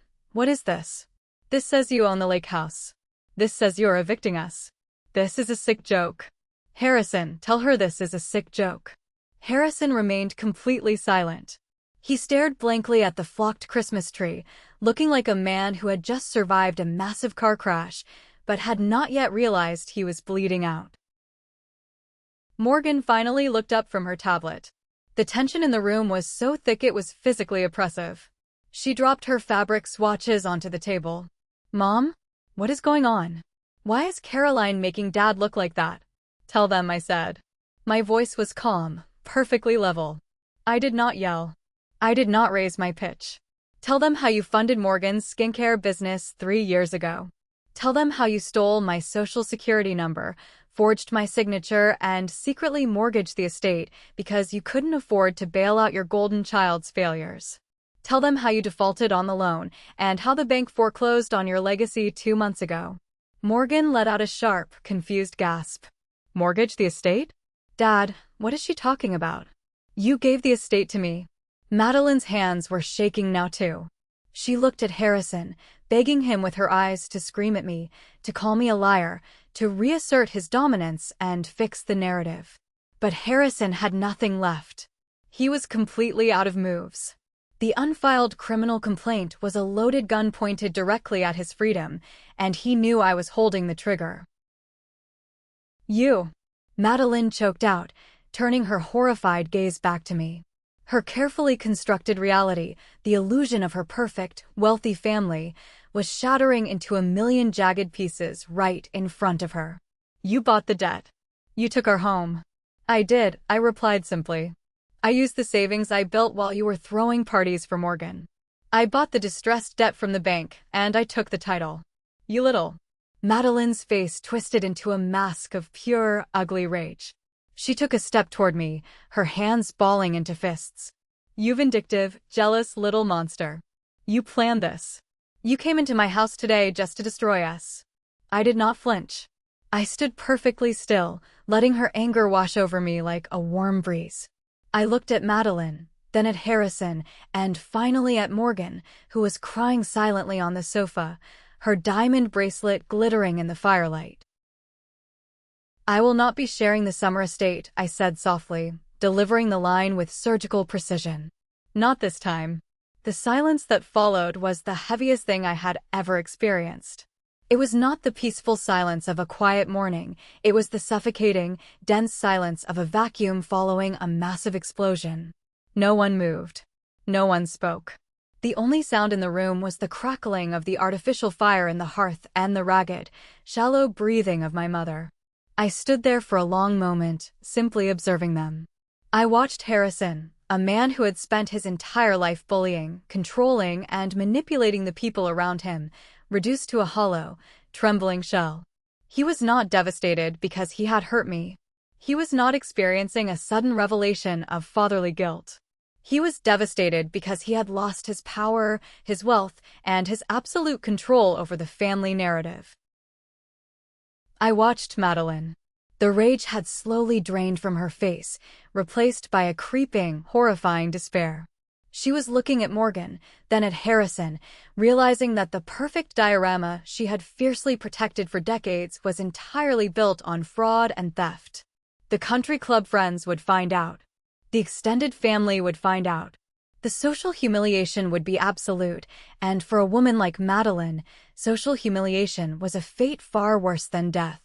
is this? This says you own the lake house. This says you're evicting us. This is a sick joke. Harrison, tell her this is a sick joke. Harrison remained completely silent. He stared blankly at the flocked Christmas tree, looking like a man who had just survived a massive car crash, but had not yet realized he was bleeding out. Morgan finally looked up from her tablet. The tension in the room was so thick it was physically oppressive. She dropped her fabric swatches onto the table. Mom? What is going on? Why is Caroline making Dad look like that? Tell them, I said. My voice was calm, perfectly level. I did not yell. I did not raise my pitch. Tell them how you funded Morgan's skincare business 3 years ago. Tell them how you stole my social security number, forged my signature, and secretly mortgaged the estate because you couldn't afford to bail out your golden child's failures. Tell them how you defaulted on the loan and how the bank foreclosed on your legacy 2 months ago. Morgan let out a sharp, confused gasp. Mortgage the estate? Dad, what is she talking about? You gave the estate to me. Madeline's hands were shaking now too. She looked at Harrison, begging him with her eyes to scream at me, to call me a liar, to reassert his dominance and fix the narrative. But Harrison had nothing left. He was completely out of moves. The unfiled criminal complaint was a loaded gun pointed directly at his freedom, and he knew I was holding the trigger. You. Madeline choked out, turning her horrified gaze back to me. Her carefully constructed reality, the illusion of her perfect, wealthy family, was shattering into a million jagged pieces right in front of her. You bought the debt. You took our home. I did, I replied simply. I used the savings I built while you were throwing parties for Morgan. I bought the distressed debt from the bank, and I took the title. You little. Madeline's face twisted into a mask of pure, ugly rage. She took a step toward me, her hands balling into fists. You vindictive, jealous little monster. You planned this. You came into my house today just to destroy us. I did not flinch. I stood perfectly still, letting her anger wash over me like a warm breeze. I looked at Madeline, then at Harrison, and finally at Morgan, who was crying silently on the sofa, her diamond bracelet glittering in the firelight. I will not be sharing the summer estate, I said softly, delivering the line with surgical precision. Not this time. The silence that followed was the heaviest thing I had ever experienced. It was not the peaceful silence of a quiet morning, it was the suffocating, dense silence of a vacuum following a massive explosion. No one moved. No one spoke. The only sound in the room was the crackling of the artificial fire in the hearth and the ragged, shallow breathing of my mother. I stood there for a long moment, simply observing them. I watched Harrison, a man who had spent his entire life bullying, controlling, and manipulating the people around him, reduced to a hollow, trembling shell. He was not devastated because he had hurt me. He was not experiencing a sudden revelation of fatherly guilt. He was devastated because he had lost his power, his wealth, and his absolute control over the family narrative. I watched Madeline. The rage had slowly drained from her face, replaced by a creeping, horrifying despair. She was looking at Morgan, then at Harrison, realizing that the perfect diorama she had fiercely protected for decades was entirely built on fraud and theft. The country club friends would find out. The extended family would find out. The social humiliation would be absolute, and for a woman like Madeline, social humiliation was a fate far worse than death.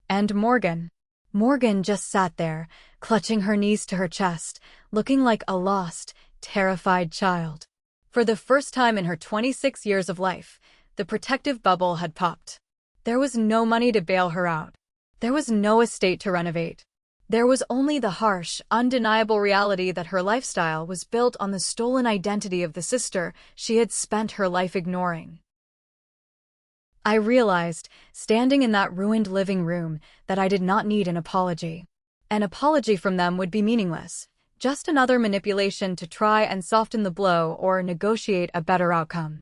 And Morgan just sat there, clutching her knees to her chest, looking like a lost, terrified child. For the first time in her 26 years of life, the protective bubble had popped. There was no money to bail her out. There was no estate to renovate. There was only the harsh, undeniable reality that her lifestyle was built on the stolen identity of the sister she had spent her life ignoring. I realized, standing in that ruined living room, that I did not need an apology. An apology from them would be meaningless, just another manipulation to try and soften the blow or negotiate a better outcome.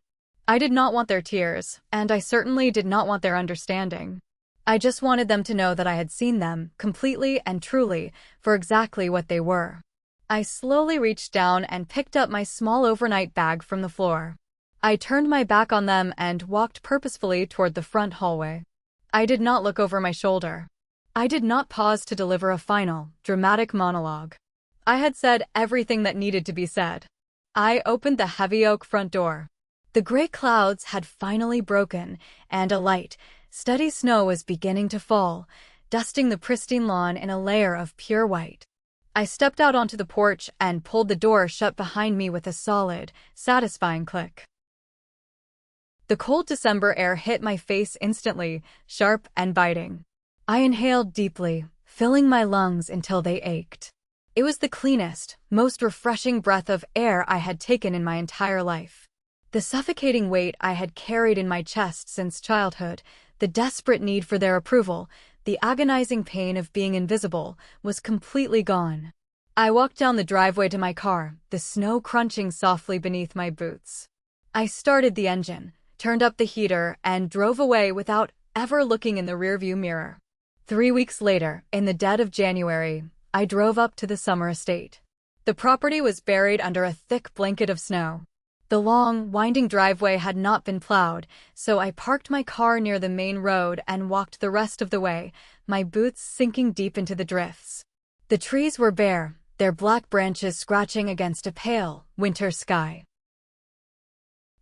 I did not want their tears, and I certainly did not want their understanding. I just wanted them to know that I had seen them, completely and truly, for exactly what they were. I slowly reached down and picked up my small overnight bag from the floor. I turned my back on them and walked purposefully toward the front hallway. I did not look over my shoulder. I did not pause to deliver a final, dramatic monologue. I had said everything that needed to be said. I opened the heavy oak front door. The gray clouds had finally broken, and a light, steady snow was beginning to fall, dusting the pristine lawn in a layer of pure white. I stepped out onto the porch and pulled the door shut behind me with a solid, satisfying click. The cold December air hit my face instantly, sharp and biting. I inhaled deeply, filling my lungs until they ached. It was the cleanest, most refreshing breath of air I had taken in my entire life. The suffocating weight I had carried in my chest since childhood, the desperate need for their approval, the agonizing pain of being invisible, was completely gone. I walked down the driveway to my car, the snow crunching softly beneath my boots. I started the engine, turned up the heater, and drove away without ever looking in the rearview mirror. 3 weeks later, in the dead of January, I drove up to the summer estate. The property was buried under a thick blanket of snow. The long, winding driveway had not been plowed, so I parked my car near the main road and walked the rest of the way, my boots sinking deep into the drifts. The trees were bare, their black branches scratching against a pale, winter sky.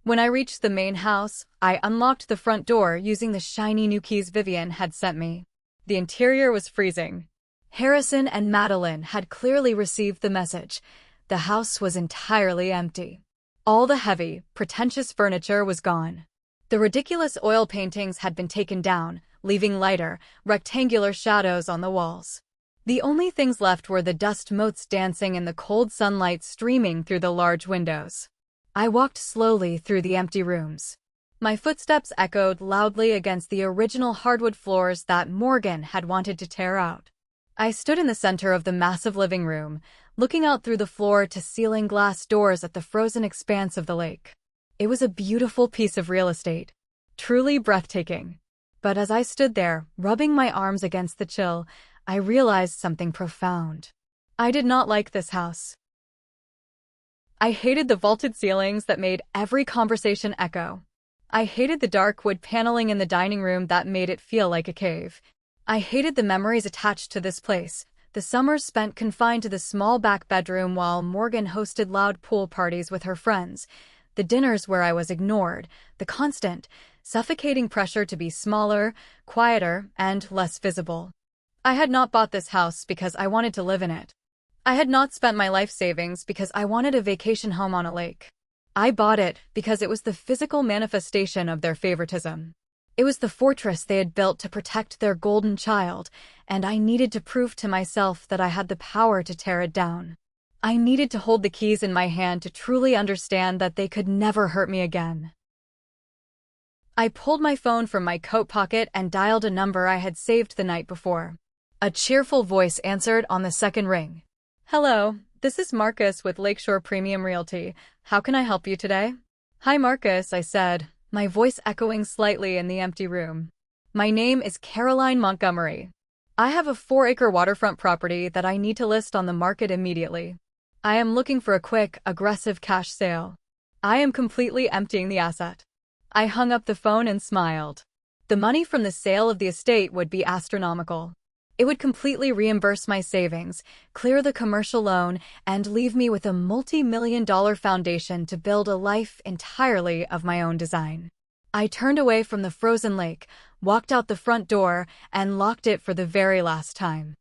When I reached the main house, I unlocked the front door using the shiny new keys Vivian had sent me. The interior was freezing. Harrison and Madeline had clearly received the message. The house was entirely empty. All the heavy, pretentious furniture was gone. The ridiculous oil paintings had been taken down, leaving lighter, rectangular shadows on the walls. The only things left were the dust motes dancing in the cold sunlight streaming through the large windows. I walked slowly through the empty rooms. My footsteps echoed loudly against the original hardwood floors that Morgan had wanted to tear out. I stood in the center of the massive living room, looking out through the floor-to-ceiling glass doors at the frozen expanse of the lake. It was a beautiful piece of real estate, truly breathtaking. But as I stood there, rubbing my arms against the chill, I realized something profound. I did not like this house. I hated the vaulted ceilings that made every conversation echo. I hated the dark wood paneling in the dining room that made it feel like a cave. I hated the memories attached to this place, the summers spent confined to the small back bedroom while Morgan hosted loud pool parties with her friends, the dinners where I was ignored, the constant, suffocating pressure to be smaller, quieter, and less visible. I had not bought this house because I wanted to live in it. I had not spent my life savings because I wanted a vacation home on a lake. I bought it because it was the physical manifestation of their favoritism. It was the fortress they had built to protect their golden child, and I needed to prove to myself that I had the power to tear it down. I needed to hold the keys in my hand to truly understand that they could never hurt me again. I pulled my phone from my coat pocket and dialed a number I had saved the night before. A cheerful voice answered on the second ring. "Hello, this is Marcus with Lakeshore Premium Realty. How can I help you today?" "Hi Marcus," I said, my voice echoing slightly in the empty room. "My name is Caroline Montgomery. I have a 4-acre waterfront property that I need to list on the market immediately. I am looking for a quick, aggressive cash sale. I am completely emptying the asset." I hung up the phone and smiled. The money from the sale of the estate would be astronomical. It would completely reimburse my savings, clear the commercial loan, and leave me with a multi-million-dollar foundation to build a life entirely of my own design. I turned away from the frozen lake, walked out the front door, and locked it for the very last time.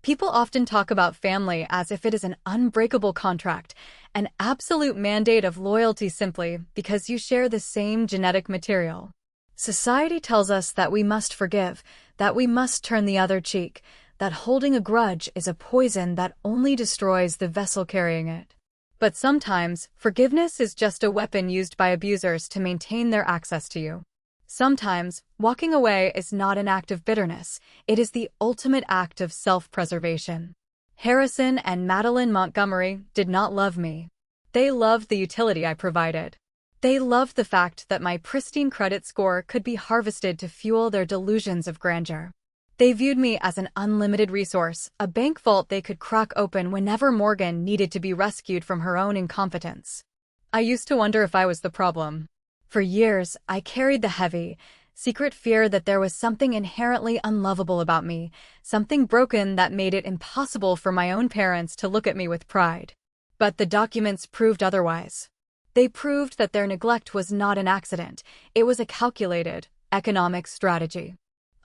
People often talk about family as if it is an unbreakable contract, an absolute mandate of loyalty simply because you share the same genetic material. Society tells us that we must forgive, that we must turn the other cheek, that holding a grudge is a poison that only destroys the vessel carrying it. But sometimes, forgiveness is just a weapon used by abusers to maintain their access to you. Sometimes, walking away is not an act of bitterness, it is the ultimate act of self-preservation. Harrison and Madeline Montgomery did not love me. They loved the utility I provided. They loved the fact that my pristine credit score could be harvested to fuel their delusions of grandeur. They viewed me as an unlimited resource, a bank vault they could crack open whenever Morgan needed to be rescued from her own incompetence. I used to wonder if I was the problem. For years, I carried the heavy, secret fear that there was something inherently unlovable about me, something broken that made it impossible for my own parents to look at me with pride. But the documents proved otherwise. They proved that their neglect was not an accident, it was a calculated, economic strategy.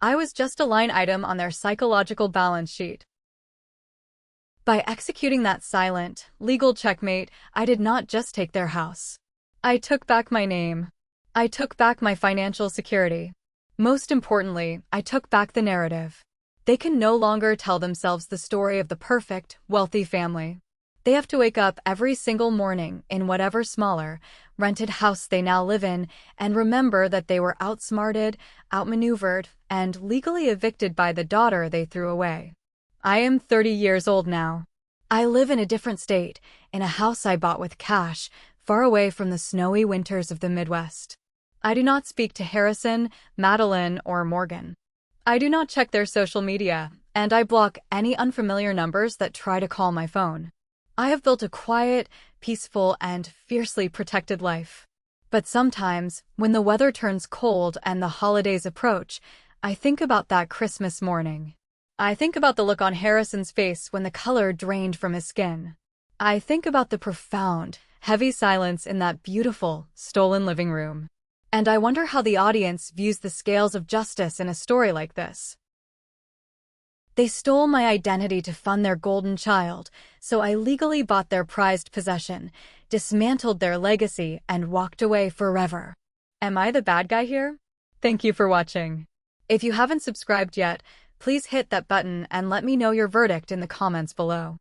I was just a line item on their psychological balance sheet. By executing that silent, legal checkmate, I did not just take their house. I took back my name. I took back my financial security. Most importantly, I took back the narrative. They can no longer tell themselves the story of the perfect, wealthy family. They have to wake up every single morning in whatever smaller, rented house they now live in and remember that they were outsmarted, outmaneuvered, and legally evicted by the daughter they threw away. I am 30 years old now. I live in a different state, in a house I bought with cash, far away from the snowy winters of the Midwest. I do not speak to Harrison, Madeline, or Morgan. I do not check their social media, and I block any unfamiliar numbers that try to call my phone. I have built a quiet, peaceful, and fiercely protected life. But sometimes, when the weather turns cold and the holidays approach, I think about that Christmas morning. I think about the look on Harrison's face when the color drained from his skin. I think about the profound, heavy silence in that beautiful, stolen living room. And I wonder how the audience views the scales of justice in a story like this. They stole my identity to fund their golden child, so I legally bought their prized possession, dismantled their legacy, and walked away forever. Am I the bad guy here? Thank you for watching. If you haven't subscribed yet, please hit that button and let me know your verdict in the comments below.